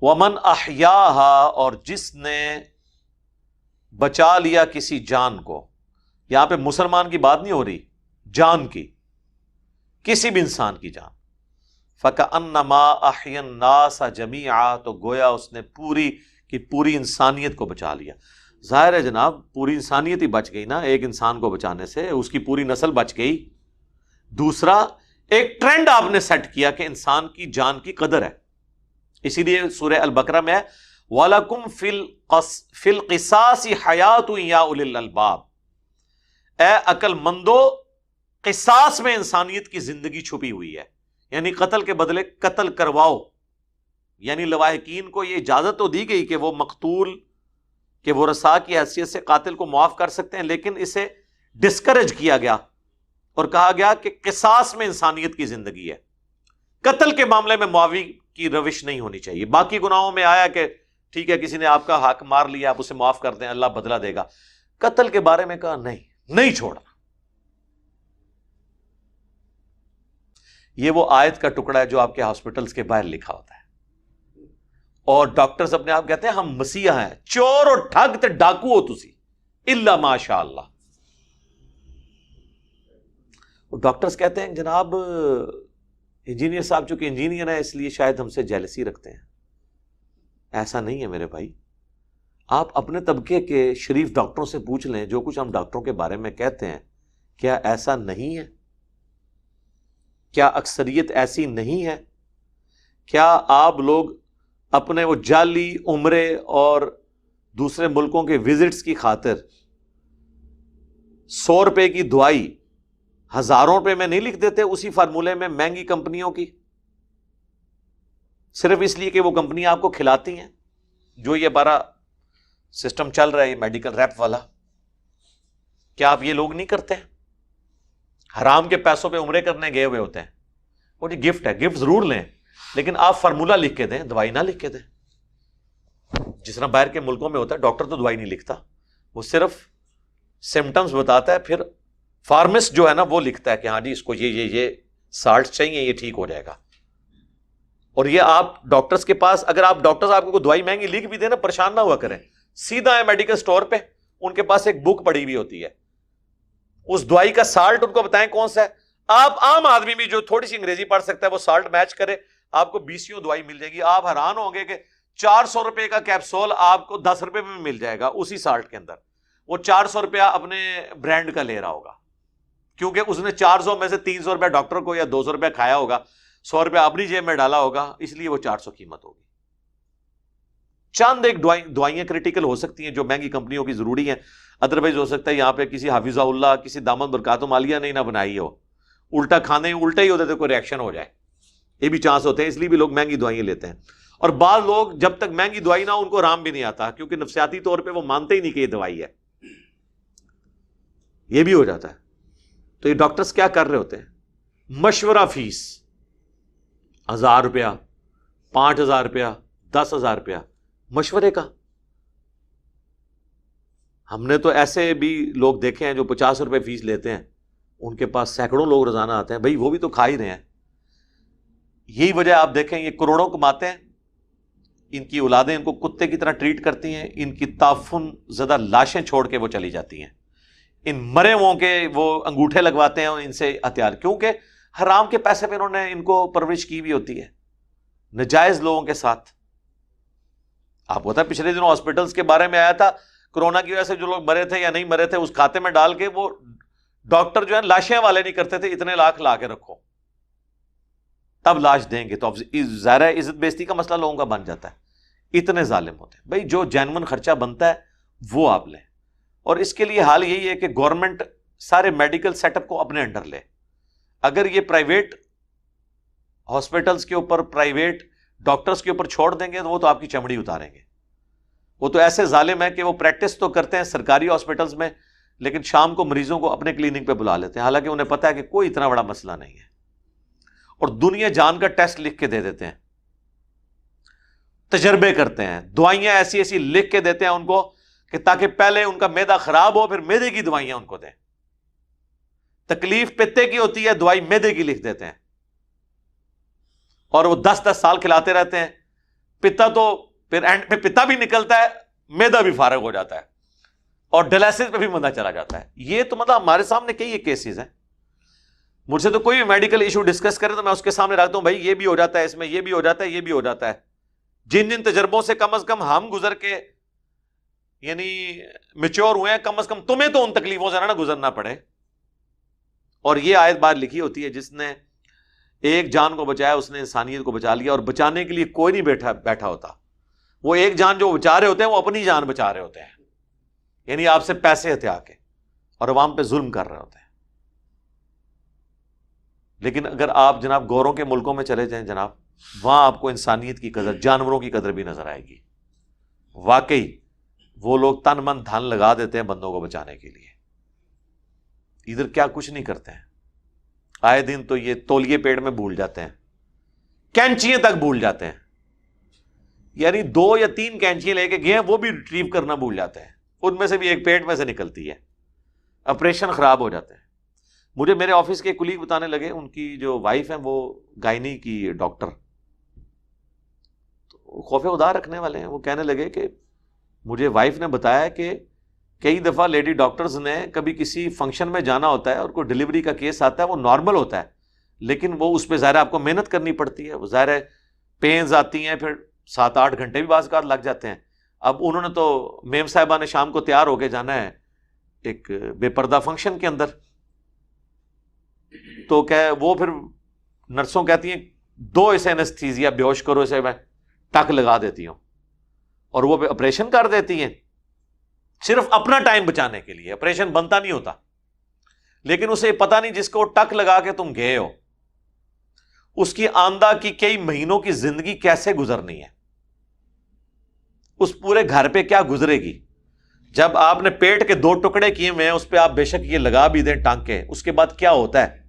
ومن احیاها، اور جس نے بچا لیا کسی جان کو. یہاں پہ مسلمان کی بات نہیں ہو رہی، جان کی، کسی بھی انسان کی جان. فَكَأَنَّمَا أَحْيَا النَّاسَ جَمِيعًا، تو گویا اس نے پوری کی پوری انسانیت کو بچا لیا. ظاہر ہے جناب پوری انسانیت ہی بچ گئی نا ایک انسان کو بچانے سے، اس کی پوری نسل بچ گئی. دوسرا ایک ٹرینڈ آپ نے سیٹ کیا کہ انسان کی جان کی قدر ہے. اسی لیے سورہ البقرہ میں وَلَكُمْ فِي الْقِصَاصِ حَيَاةٌ يَا أُولِي الْأَلْبَابِ، اے عقل مندو قصاص میں انسانیت کی زندگی چھپی ہوئی ہے. یعنی قتل کے بدلے قتل کرواؤ. یعنی لواحقین کو یہ اجازت تو دی گئی کہ وہ مقتول کے ورثاء کی حیثیت سے قاتل کو معاف کر سکتے ہیں، لیکن اسے ڈسکریج کیا گیا اور کہا گیا کہ قصاص میں انسانیت کی زندگی ہے. قتل کے معاملے میں معافی کی روش نہیں ہونی چاہیے. باقی گناہوں میں آیا کہ ٹھیک ہے کسی نے آپ کا حق مار لیا، آپ اسے معاف کر دیں، اللہ بدلہ دے گا. قتل کے بارے میں کہا نہیں چھوڑنا. یہ وہ آیت کا ٹکڑا ہے جو آپ کے ہاسپٹلز کے باہر لکھا ہوتا ہے، اور ڈاکٹرز اپنے آپ کہتے ہیں ہم مسیحا ہیں، چور اور ٹھگ تے ڈاکو ہو تسی الا ماشاء اللہ. ڈاکٹرز کہتے ہیں جناب انجینئر صاحب چونکہ انجینئر ہے اس لیے شاید ہم سے جیلسی رکھتے ہیں. ایسا نہیں ہے میرے بھائی. آپ اپنے طبقے کے شریف ڈاکٹروں سے پوچھ لیں جو کچھ ہم ڈاکٹروں کے بارے میں کہتے ہیں، کیا ایسا نہیں ہے؟ کیا اکثریت ایسی نہیں ہے؟ کیا آپ لوگ اپنے وہ جعلی عمرے اور دوسرے ملکوں کے وزٹس کی خاطر 100 روپے کی دوائی ہزاروں روپے میں نہیں لکھ دیتے اسی فارمولے میں مہنگی کمپنیوں کی، صرف اس لیے کہ وہ کمپنی آپ کو کھلاتی ہیں؟ جو یہ بڑا سسٹم چل رہا ہے یہ میڈیکل ریپ والا، کیا آپ یہ لوگ نہیں کرتے ہیں؟ حرام کے پیسوں پہ عمرے کرنے گئے ہوئے ہوتے ہیں. وہ جی گفٹ ہے، گفٹ ضرور لیں لیکن آپ فارمولہ لکھ کے دیں، دوائی نہ لکھ کے دیں. جس طرح باہر کے ملکوں میں ہوتا ہے ڈاکٹر تو دوائی نہیں لکھتا، وہ صرف سمٹمز بتاتا ہے، پھر فارمسٹ جو ہے نا وہ لکھتا ہے کہ ہاں جی اس کو یہ سالٹ چاہیے، یہ ٹھیک ہو جائے گا. اور یہ آپ ڈاکٹرز کے پاس، اگر آپ ڈاکٹرز آپ کو کوئی دوائی مہنگی لکھ بھی دیں نا پریشان نہ ہوا کریں، سیدھا ہے میڈیکل سٹور پہ، ان کے پاس ایک بک پڑی ہوئی ہوتی ہے، اس دوائی کا سالٹ ان کو بتائیں کون سا ہے. آپ عام آدمی بھی جو تھوڑی سی انگریزی پڑھ سکتا ہے وہ سالٹ میچ کرے، آپ کو 20 دوائی مل جائے گی. آپ حیران ہوں گے کہ 400 روپے کا کیپسول آپ کو 10 روپے میں مل جائے گا اسی سالٹ کے اندر. وہ 400 روپیہ اپنے برانڈ کا لے رہا ہوگا کیونکہ اس نے 400 میں سے 300 روپیہ ڈاکٹر کو یا 200 روپیہ کھایا ہوگا، 100 روپیہ اپنی جیب میں ڈالا ہوگا، اس لیے وہ 400 قیمت ہوگی. چند ایک دوائیاں کریٹیکل ہو سکتی ہیں جو مہنگی کمپنیوں کی ضروری ہیں، ادروائز ہو سکتا ہے یہاں پہ کسی حافظہ اللہ، کسی دامن برکاتہم عالیہ نے نہ بنائی ہو، الٹا کھانے الٹا ہی ہوتے تھے، کوئی ریئیکشن ہو جائے، یہ بھی چانس ہوتے ہیں، اس لیے بھی لوگ مہنگی دوائیاں لیتے ہیں. اور بعض لوگ جب تک مہنگی دوائی نہ ان کو آرام بھی نہیں آتا کیونکہ نفسیاتی طور پہ وہ مانتے ہی نہیں کہ یہ دوائی ہے، یہ بھی ہو جاتا ہے. تو یہ ڈاکٹرز کیا کر رہے ہوتے ہیں؟ مشورہ فیس 1000 روپیہ، 5000 روپیہ، 10,000 روپیہ مشورے کا. ہم نے تو ایسے بھی لوگ دیکھے ہیں جو 50 روپے فیس لیتے ہیں، ان کے پاس سینکڑوں لوگ روزانہ آتے ہیں. بھائی وہ بھی تو کھا ہی رہے ہیں. یہی وجہ آپ دیکھیں یہ کروڑوں کماتے ہیں، ان کی اولادیں ان کو کتے کی طرح ٹریٹ کرتی ہیں، ان کی تعفن زدہ لاشیں چھوڑ کے وہ چلی جاتی ہیں، ان مرے ہوں کے وہ انگوٹھے لگواتے ہیں ان سے ہتھیار، کیونکہ حرام کے پیسے پہ انہوں نے ان کو پرورش کی بھی ہوتی ہے نجائز لوگوں کے ساتھ. آپ کو پتا ہے پچھلے دنوں ہاسپٹلز کے بارے میں آیا تھا، کورونا کی وجہ سے جو لوگ مرے تھے یا نہیں مرے تھے اس کھاتے میں ڈال کے وہ ڈاکٹر جو ہے لاشیں والے نہیں کرتے تھے، اتنے لاکھ لا کے رکھو تب لاش دیں گے. تو اب ظاہر ہے عزت بیزتی کا مسئلہ لوگوں کا بن جاتا ہے، اتنے ظالم ہوتے ہیں. بھائی جو جینون خرچہ بنتا ہے وہ آپ لیں، اور اس کے لیے حال یہی ہے کہ گورنمنٹ سارے میڈیکل سیٹ اپ کو اپنے انڈر لے. اگر یہ پرائیویٹ ہاسپٹلز کے اوپر، پرائیویٹ ڈاکٹرز کے اوپر چھوڑ دیں گے تو وہ تو آپ کی چمڑی اتاریں گے. وہ تو ایسے ظالم ہے کہ وہ پریکٹس تو کرتے ہیں سرکاری ہاسپٹلز میں لیکن شام کو مریضوں کو اپنے کلینک پہ بلا لیتے ہیں، حالانکہ انہیں پتا ہے کہ کوئی اتنا بڑا مسئلہ نہیں ہے، اور دنیا جان کا ٹیسٹ لکھ کے دے دیتے ہیں، تجربے کرتے ہیں، دوائیاں ایسی ایسی لکھ کے دیتے ہیں ان کو کہ تاکہ پہلے ان کا معدہ خراب ہو پھر معدے کی دوائیاں ان کو دیں. تکلیف پتے کی ہوتی ہے، دوائی معدے کی لکھ دیتے ہیں، اور وہ 10 سال کھلاتے رہتے ہیں. پتا تو پھر اینڈ پہ پتا بھی نکلتا ہے، میدا بھی فارغ ہو جاتا ہے، اور ڈیلائسس پہ بھی بندہ چلا جاتا ہے. یہ تو مطلب ہمارے سامنے کئی کیسز ہیں. مجھ سے تو کوئی بھی میڈیکل ایشو ڈسکس کرے تو میں اس کے سامنے رکھتا ہوں، بھائی یہ بھی ہو جاتا ہے، اس میں یہ بھی ہو جاتا ہے، یہ بھی ہو جاتا ہے. جن جن تجربوں سے کم از کم ہم گزر کے یعنی میچور ہوئے ہیں، کم از کم تمہیں تو ان تکلیفوں سے نہ گزرنا پڑے. اور یہ آیت بار لکھی ہوتی ہے، جس نے ایک جان کو بچایا اس نے انسانیت کو بچا لیا. اور بچانے کے لیے کوئی نہیں بیٹھا ہوتا. وہ ایک جان جو بچا رہے ہوتے ہیں وہ اپنی جان بچا رہے ہوتے ہیں، یعنی آپ سے پیسے ہتھیا کے، اور عوام پہ ظلم کر رہے ہوتے ہیں. لیکن اگر آپ جناب گوروں کے ملکوں میں چلے جائیں جناب، وہاں آپ کو انسانیت کی قدر، جانوروں کی قدر بھی نظر آئے گی. واقعی وہ لوگ تن من دھن لگا دیتے ہیں بندوں کو بچانے کے لیے. ادھر کیا کچھ نہیں کرتے ہیں. آئے دن تو یہ تولیے پیڑ میں بھول جاتے ہیں، کینچیاں تک بھول جاتے ہیں. یعنی 2 یا 3 کینچیاں لے کے گئے ہیں، وہ بھی ریٹریو کرنا بھول جاتے ہیں. ان میں سے بھی ایک پیٹ میں سے نکلتی ہے. آپریشن خراب ہو جاتے ہیں. مجھے میرے آفس کے کلیگ بتانے لگے، ان کی جو وائف ہیں وہ گائنی کی ڈاکٹر، خوف خدا رکھنے والے ہیں. وہ کہنے لگے کہ مجھے وائف نے بتایا کہ کئی دفعہ لیڈی ڈاکٹرز نے کبھی کسی فنکشن میں جانا ہوتا ہے اور کوئی ڈلیوری کا کیس آتا ہے، وہ نارمل ہوتا ہے لیکن وہ اس پہ ظاہر آپ کو محنت کرنی پڑتی ہے. وہ ظاہر ہے پینز آتی ہیں، پھر 7-8 گھنٹے بھی بعض اوقات لگ جاتے ہیں. اب انہوں نے تو میم صاحبہ نے شام کو تیار ہو کے جانا ہے ایک بے پردہ فنکشن کے اندر. تو وہ پھر نرسوں کہتی ہیں 2 اسے انستھیزیا بے ہوش کرو، اسے میں ٹک لگا دیتی ہوں، اور وہ آپریشن کر دیتی ہیں صرف اپنا ٹائم بچانے کے لیے. آپریشن بنتا نہیں ہوتا، لیکن اسے پتہ نہیں جس کو ٹک لگا کے تم گئے ہو اس کی آندہ کی کئی مہینوں کی زندگی کیسے گزرنی ہے، اس پورے گھر پہ کیا گزرے گی. جب آپ نے پیٹ کے 2 ٹکڑے کیے ہوئے ہیں، اس پہ آپ بے شک یہ لگا بھی دیں ٹانکے، اس کے بعد کیا ہوتا ہے.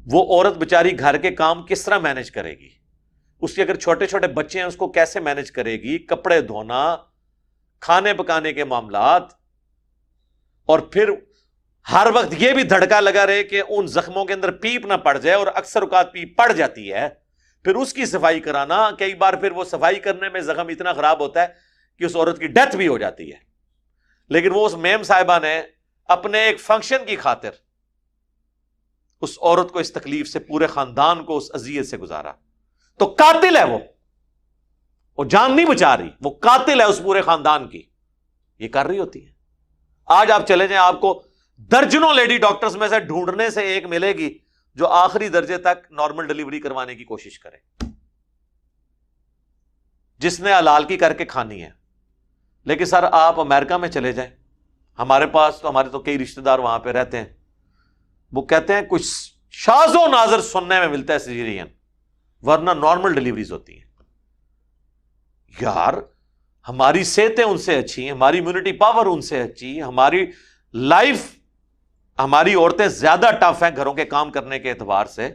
وہ عورت بیچاری گھر کے کام کس طرح مینج کرے گی، اس کے اگر چھوٹے چھوٹے بچے ہیں اس کو کیسے مینج کرے گی، کپڑے دھونا، کھانے پکانے کے معاملات، اور پھر ہر وقت یہ بھی دھڑکا لگا رہے کہ ان زخموں کے اندر پیپ نہ پڑ جائے، اور اکثر اوقات پیپ پڑ جاتی ہے، پھر اس کی صفائی کرانا. کئی بار پھر وہ صفائی کرنے میں زخم اتنا خراب ہوتا ہے کہ اس عورت کی ڈیتھ بھی ہو جاتی ہے. لیکن وہ اس میم صاحبہ نے اپنے ایک فنکشن کی خاطر اس عورت کو اس تکلیف سے، پورے خاندان کو اس اذیت سے گزارا. تو قاتل ہے وہ جان نہیں بچا رہی، وہ قاتل ہے اس پورے خاندان کی. یہ کر رہی ہوتی ہے. آج آپ چلے جائیں، آپ کو درجنوں لیڈی ڈاکٹرز میں سے ڈھونڈنے سے ایک ملے گی جو آخری درجے تک نارمل ڈیلیوری کروانے کی کوشش کرے، جس نے حلال کی کر کے کھانی ہے. لیکن سر آپ امریکہ میں چلے جائیں، ہمارے تو کئی رشتہ دار وہاں پہ رہتے ہیں، وہ کہتے ہیں کچھ شاذ و نادر سننے میں ملتا ہے سیزیرین، ورنہ نارمل ڈیلیوریز ہوتی ہیں. یار ہماری صحتیں ان سے اچھی ہیں، ہماری امیونٹی پاور ان سے اچھی ہے، ہماری لائف، ہماری عورتیں زیادہ ٹف ہیں گھروں کے کام کرنے کے اعتبار سے.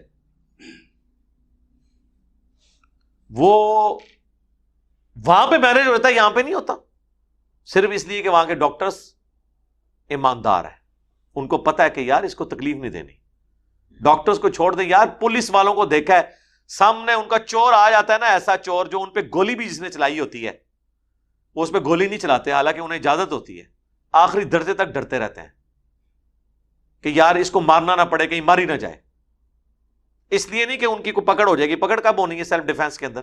وہ وہاں پہ مینج ہوتا ہے، یہاں پہ نہیں ہوتا، صرف اس لیے کہ وہاں کے ڈاکٹرز ایماندار ہیں، ان کو پتا ہے کہ یار اس کو تکلیف نہیں دینی. ڈاکٹرز کو چھوڑ دیں یار، پولیس والوں کو دیکھا ہے سامنے ان کا چور آ جاتا ہے نا، ایسا چور جو ان پہ گولی بھی جس نے چلائی ہوتی ہے وہ اس پہ گولی نہیں چلاتے، حالانکہ انہیں اجازت ہوتی ہے. آخری درجے تک ڈرتے رہتے ہیں کہ یار اس کو مارنا نہ پڑے، کہیں مار ہی نہ جائے. اس لیے نہیں کہ ان کی کوئی پکڑ ہو جائے گی، پکڑ کب ہونی ہے سیلف ڈیفenس کے اندر.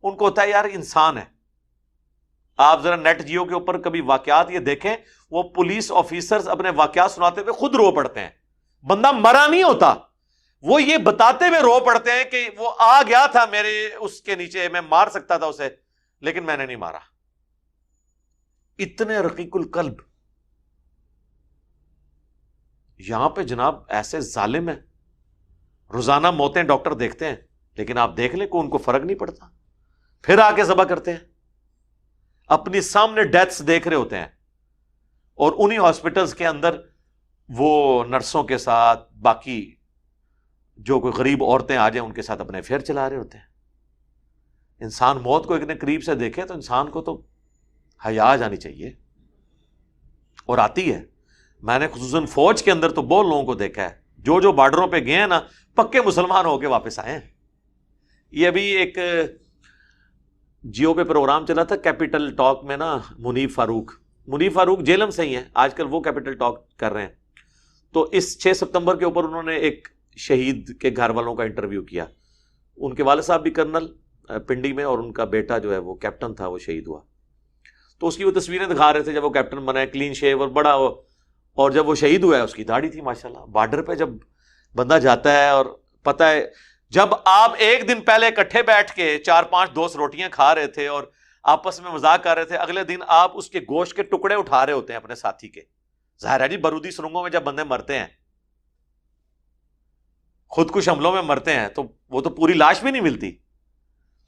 ان کو ہوتا ہے یار انسان ہے. آپ ذرا نیٹ جیو کے اوپر کبھی واقعات یہ دیکھیں، وہ پولیس آفیسرز اپنے واقعات سناتے ہوئے خود رو پڑتے ہیں. بندہ مرا نہیں ہوتا، وہ یہ بتاتے ہوئے رو پڑتے ہیں کہ وہ آ گیا تھا میرے اس کے نیچے، میں مار سکتا تھا اسے لیکن میں نے نہیں مارا. اتنے رقیق القلب. یہاں پہ جناب ایسے ظالم ہیں، روزانہ موتیں ڈاکٹر دیکھتے ہیں، لیکن آپ دیکھ لیں کہ ان کو فرق نہیں پڑتا، پھر آ کے ذبح کرتے ہیں. اپنی سامنے ڈیتھس دیکھ رہے ہوتے ہیں، اور انہی ہاسپٹلز کے اندر وہ نرسوں کے ساتھ، باقی جو کوئی غریب عورتیں آ جائیں ان کے ساتھ اپنے افیئر چلا رہے ہوتے ہیں. انسان موت کو اتنے قریب سے دیکھے تو انسان کو تو حیا جانی چاہیے، اور آتی ہے. میں نے خصوصاً فوج کے اندر تو بہت لوگوں کو دیکھا ہے جو بارڈروں پہ گئے ہیں نا، پکے مسلمان ہو کے واپس آئے ہیں. یہ ابھی ایک جیو پہ پروگرام چلا تھا کیپٹل ٹاک میں نا، منیف فاروق جیلم سے ہی ہیں آج کل، وہ کیپٹل ٹاک کر رہے ہیں. تو اس 6 ستمبر کے اوپر انہوں نے ایک شہید کے گھر والوں کا انٹرویو کیا. ان کے والد صاحب بھی کرنل پنڈی میں، اور ان کا بیٹا جو ہے وہ کیپٹن تھا، وہ شہید ہوا. تو اس کی وہ تصویریں دکھا رہے تھے جب وہ کیپٹن بنا ہے، کلین شیو اور بڑا، اور جب وہ شہید ہوا ہے اس کی داڑھی تھی ماشاءاللہ. بارڈر پہ جب بندہ جاتا ہے اور پتہ ہے جب آپ ایک دن پہلے اکٹھے بیٹھ کے 4-5 دوست روٹیاں کھا رہے تھے اور آپس میں مذاق کر رہے تھے، اگلے دن آپ اس کے گوشت کے ٹکڑے اٹھا رہے ہوتے ہیں اپنے ساتھی کے. ظاہر ہے جی بارودی سرنگوں میں جب بندے مرتے ہیں، خودکش حملوں میں مرتے ہیں، تو وہ تو پوری لاش بھی نہیں ملتی.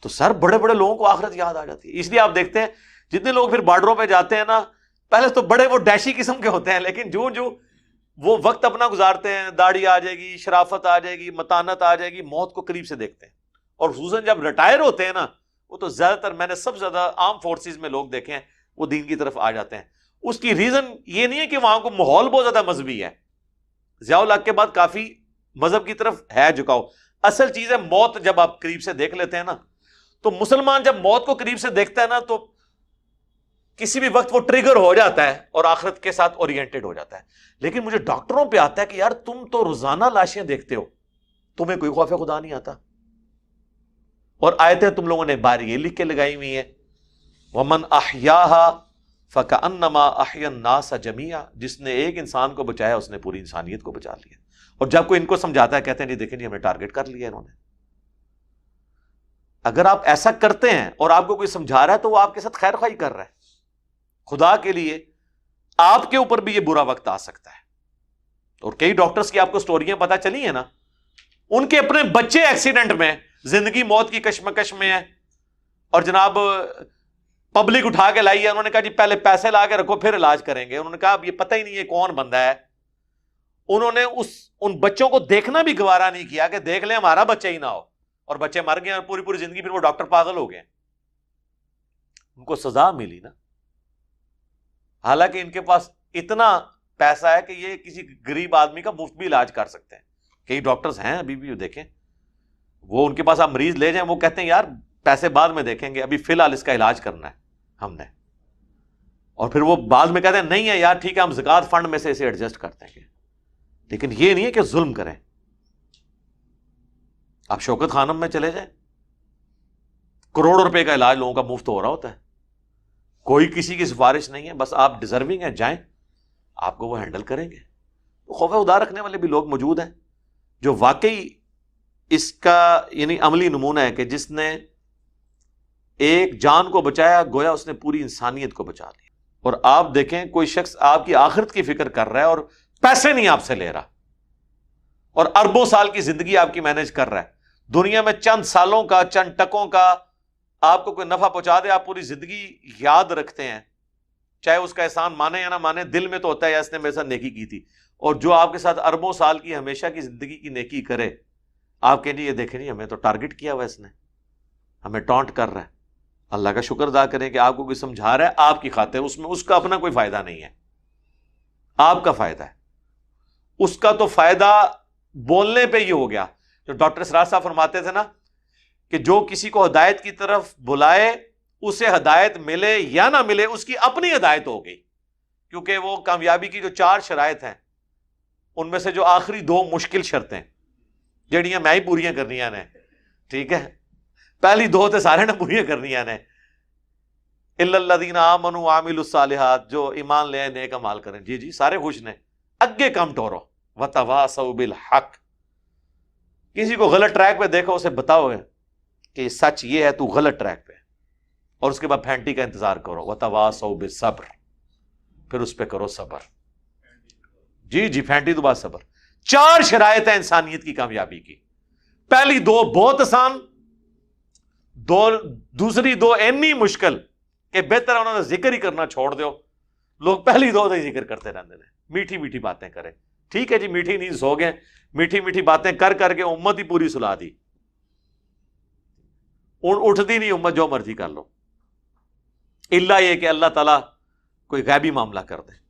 تو سر بڑے بڑے لوگوں کو آخرت یاد آ جاتی ہے. اس لیے آپ دیکھتے ہیں جتنے لوگ پھر بارڈروں پہ جاتے ہیں نا، پہلے تو بڑے وہ ڈیشی قسم کے ہوتے ہیں، لیکن جو وہ وقت اپنا گزارتے ہیں، داڑھی آ جائے گی، شرافت آ جائے گی، متانت آ جائے گی، موت کو قریب سے دیکھتے ہیں. اور خصوصاً جب ریٹائر ہوتے ہیں نا، وہ تو زیادہ تر میں نے سب سے زیادہ عام فورسز میں لوگ دیکھے ہیں وہ دین کی طرف آ جاتے ہیں. اس کی ریزن یہ نہیں ہے کہ وہاں کو ماحول بہت زیادہ مذہبی ہے، ضیاء الحق کے بعد کافی مذہب کی طرف ہے جھکاؤ. اصل چیز ہے موت جب آپ قریب سے دیکھ لیتے ہیں نا، تو مسلمان جب موت کو قریب سے دیکھتا ہے نا تو کسی بھی وقت وہ ٹریگر ہو جاتا ہے اور آخرت کے ساتھ اورینٹڈ ہو جاتا ہے. لیکن مجھے ڈاکٹروں پہ آتا ہے کہ یار تم تو روزانہ لاشیں دیکھتے ہو، تمہیں کوئی خوف خدا نہیں آتا. اور آیتیں تم لوگوں نے باہر یہ لکھ کے لگائی ہوئی ہیں، وَمَنْ أَحْيَاهَا فَكَأَنَّمَا أَحْيَا النَّاسَ جَمِيعًا، جس نے ایک انسان کو بچایا اس نے پوری انسانیت کو بچا لیا. اور جب کوئی ان کو سمجھاتا ہے کہتے ہیں جی دیکھیں جی ہمیں ٹارگٹ کر لیا انہوں نے. اگر آپ ایسا کرتے ہیں اور آپ کو کوئی سمجھا رہا ہے تو وہ آپ کے ساتھ خیر خواہی کر رہا ہے. خدا کے لیے آپ کے اوپر بھی یہ برا وقت آ سکتا ہے. اور کئی ڈاکٹرز کی آپ کو سٹوریاں پتہ چلی ہیں نا، ان کے اپنے بچے ایکسیڈنٹ میں، زندگی موت کی کشمکش میں ہے، اور جناب پبلک اٹھا کے لائی ہے. انہوں نے کہا جی پہلے پیسے لا کے رکھو پھر علاج کریں گے. انہوں نے کہا اب یہ پتہ ہی نہیں ہے کون بندہ ہے. انہوں نے ان بچوں کو دیکھنا بھی گوارا نہیں کیا کہ دیکھ لیں ہمارا بچہ ہی نہ ہو، اور بچے مر گئے اور پوری زندگی پھر وہ ڈاکٹر پاگل ہو گئے. ان کو سزا ملی نا، حالانکہ ان کے پاس اتنا پیسہ ہے کہ یہ کسی غریب آدمی کا مفت بھی علاج کر سکتے ہیں. کئی ڈاکٹرز ہیں ابھی بھی دیکھیں، وہ ان کے پاس آپ مریض لے جائیں، وہ کہتے ہیں یار پیسے بعد میں دیکھیں گے، ابھی فی الحال اس کا علاج کرنا ہے ہم نے. اور پھر وہ بعد میں کہتے ہیں نہیں ہے یار ٹھیک ہے ہم زکوٰۃ فنڈ میں سے اسے ایڈجسٹ کر دیں گے. لیکن یہ نہیں ہے کہ ظلم کریں. آپ شوکت خانم میں چلے جائیں، کروڑوں روپے کا علاج لوگوں کا مفت ہو رہا ہوتا ہے، کوئی کسی کی سفارش نہیں ہے، بس آپ ڈیزرونگ ہیں، جائیں آپ کو وہ ہینڈل کریں گے. خوف خدا رکھنے والے بھی لوگ موجود ہیں جو واقعی اس کا یعنی عملی نمونہ ہے کہ جس نے ایک جان کو بچایا گویا اس نے پوری انسانیت کو بچا لیا. اور آپ دیکھیں کوئی شخص آپ کی آخرت کی فکر کر رہا ہے اور پیسے نہیں آپ سے لے رہا، اور اربوں سال کی زندگی آپ کی مینج کر رہا ہے. دنیا میں چند سالوں کا، چند ٹکوں کا آپ کو کوئی نفع پہنچا دے، آپ پوری زندگی یاد رکھتے ہیں، چاہے اس کا احسان مانے یا نہ مانے، دل میں تو ہوتا ہے یا اس نے میرے ساتھ نیکی کی تھی. اور جو آپ کے ساتھ اربوں سال کی ہمیشہ کی زندگی کی نیکی کرے، آپ کہیں جی یہ دیکھیں جی ہمیں تو ٹارگٹ کیا ہوا اس نے، ہمیں ٹانٹ کر رہا ہے. اللہ کا شکر ادا کریں کہ آپ کو کوئی سمجھا رہا ہے آپ کی خاطر، اس میں اس کا اپنا کوئی فائدہ نہیں ہے، آپ کا فائدہ ہے. اس کا تو فائدہ بولنے پہ ہی ہو گیا. جو ڈاکٹر اسرار صاحب فرماتے تھے نا کہ جو کسی کو ہدایت کی طرف بلائے اسے ہدایت ملے یا نہ ملے اس کی اپنی ہدایت ہو گئی. کیونکہ وہ کامیابی کی جو 4 شرائط ہیں ان میں سے جو آخری 2 مشکل شرطیں جڑیاں میں ہی پوریاں کرنیاں نے، ٹھیک ہے، پہلی 2 تے سارے نے پوریاں کرنیاں نے. الا الذین آمنوا وعملوا الصالحات، جو ایمان لے آئے نیک اعمال کریں، جی سارے خوش نے. اگے کم ٹورو وتواصوا بالحق، کسی کو غلط ٹریک پہ دیکھو اسے بتاؤ کہ سچ یہ ہے تو غلط ٹریک پہ، اور اس کے بعد پھینٹی کا انتظار کرو. وتواصوا بالصبر، پھر اس پہ کرو صبر. جی پھینٹی تو بات صبر. 4 شرائط ہیں انسانیت کی کامیابی کی. پہلی 2 بہت آسان، دوسری 2 اتنی مشکل کہ بہتر انہوں نے ذکر ہی کرنا چھوڑ دو. لوگ پہلی 2 ہی ذکر کرتے رہتے ہیں، میٹھی باتیں کریں. ٹھیک ہے جی میٹھی نیند سو گئے، میٹھی باتیں کر کے امت ہی پوری سلا دی. اٹھتی نہیں امت، جو مرضی کر لو، الا یہ کہ اللہ تعالیٰ کوئی غیبی معاملہ کر دے.